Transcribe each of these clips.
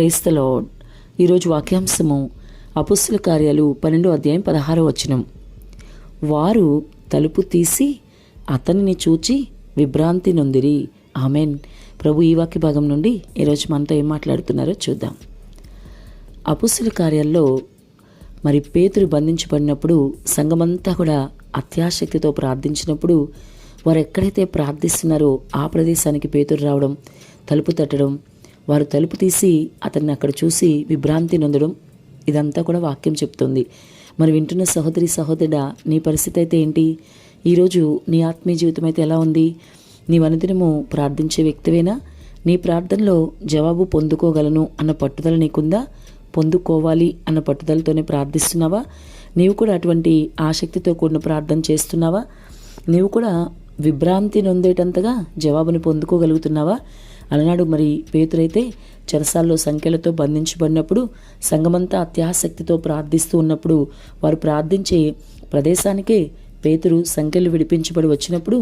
Praise the lord. ఈరోజు వాక్యాంశము అపొస్తలుల కార్యాలు 12:16. వారు తలుపు తీసి అతనిని చూచి విభ్రాంతి నొందిరి. ఆమెన్. ప్రభు ఈ వాక్య భాగం నుండి ఈరోజు మనతో ఏం మాట్లాడుతున్నారో చూద్దాం. అపొస్తలుల కార్యాల్లో పేతురు బంధించబడినప్పుడు సంఘమంతా కూడా అత్యాశక్తితో ప్రార్థించినప్పుడు వారు ఎక్కడైతే ప్రార్థిస్తున్నారో ఆ ప్రదేశానికి పేతురు రావడం, తలుపు తట్టడం, వారు తలుపు తీసి అతన్ని అక్కడ చూసి విభ్రాంతి నొందడం, ఇదంతా కూడా వాక్యం చెప్తుంది. వింటున్న సహోదరి సహోదరుడా, నీ పరిస్థితి అయితే ఏంటి? ఈరోజు నీ ఆత్మీయ జీవితం అయితే ఎలా ఉంది? నీవు అనుదినము ప్రార్థించే వ్యక్తివేనా? నీ ప్రార్థనలో జవాబు పొందుకోగలను అన్న పట్టుదల నీకుందా? పొందుకోవాలి అన్న పట్టుదలతోనే ప్రార్థిస్తున్నావా? నీవు కూడా అటువంటి ఆసక్తితో కూడిన ప్రార్థన చేస్తున్నావా? నీవు కూడా విభ్రాంతి నొందేటంతగా జవాబుని పొందుకోగలుగుతున్నావా? అలనాడు పేతురైతే చెరసాల్లో సంఖ్యలతో బంధించబడినప్పుడు సంఘమంతా అత్యాసక్తితో ప్రార్థిస్తూ ఉన్నప్పుడు వారు ప్రార్థించే ప్రదేశానికే పేతురు సంఖ్యలు విడిపించబడి వచ్చినప్పుడు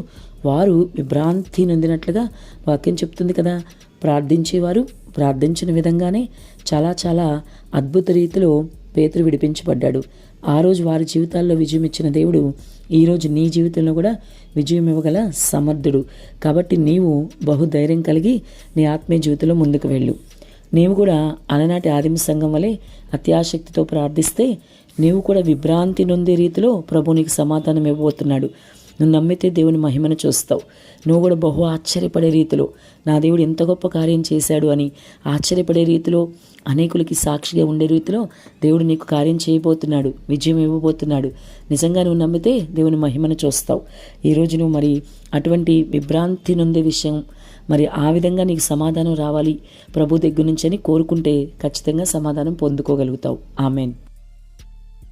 వారు విభ్రాంతి నొందినట్లుగా వాక్యం చెప్తుంది కదా. ప్రార్థించేవారు ప్రార్థించిన విధంగానే చాలా చాలా అద్భుత రీతిలో పేతురు విడిపించబడ్డాడు. ఆ రోజు వారి జీవితాల్లో విజయం ఇచ్చిన దేవుడు ఈరోజు నీ జీవితంలో కూడా విజయం ఇవ్వగల సమర్థుడు. కాబట్టి నీవు బహుధైర్యం కలిగి నీ ఆత్మీయ జీవితంలో ముందుకు వెళ్ళు. నీవు కూడా అలనాటి ఆదిమ సంఘం వలె అత్యాశక్తితో ప్రార్థిస్తే నీవు కూడా విభ్రాంతి నొందే రీతిలో ప్రభు నీకు సమాధానం ఇవ్వబోతున్నాడు. నువ్వు నమ్మితే దేవుని మహిమను చూస్తావు. నువ్వు కూడా బహు ఆశ్చర్యపడే రీతిలో నా దేవుడు ఎంత గొప్ప కార్యం చేశాడు అని ఆశ్చర్యపడే రీతిలో, అనేకులకి సాక్షిగా ఉండే రీతిలో దేవుడు నీకు కార్యం చేయబోతున్నాడు, విజయం ఇవ్వబోతున్నాడు. నిజంగా నువ్వు నమ్మితే దేవుని మహిమను చూస్తావు. ఈరోజు నువ్వు అటువంటి విభ్రాంతి నొందే విషయం ఆ విధంగా నీకు సమాధానం రావాలి ప్రభు దగ్గర నుంచి అని కోరుకుంటే ఖచ్చితంగా సమాధానం పొందుకోగలుగుతావు. ఆమెన్.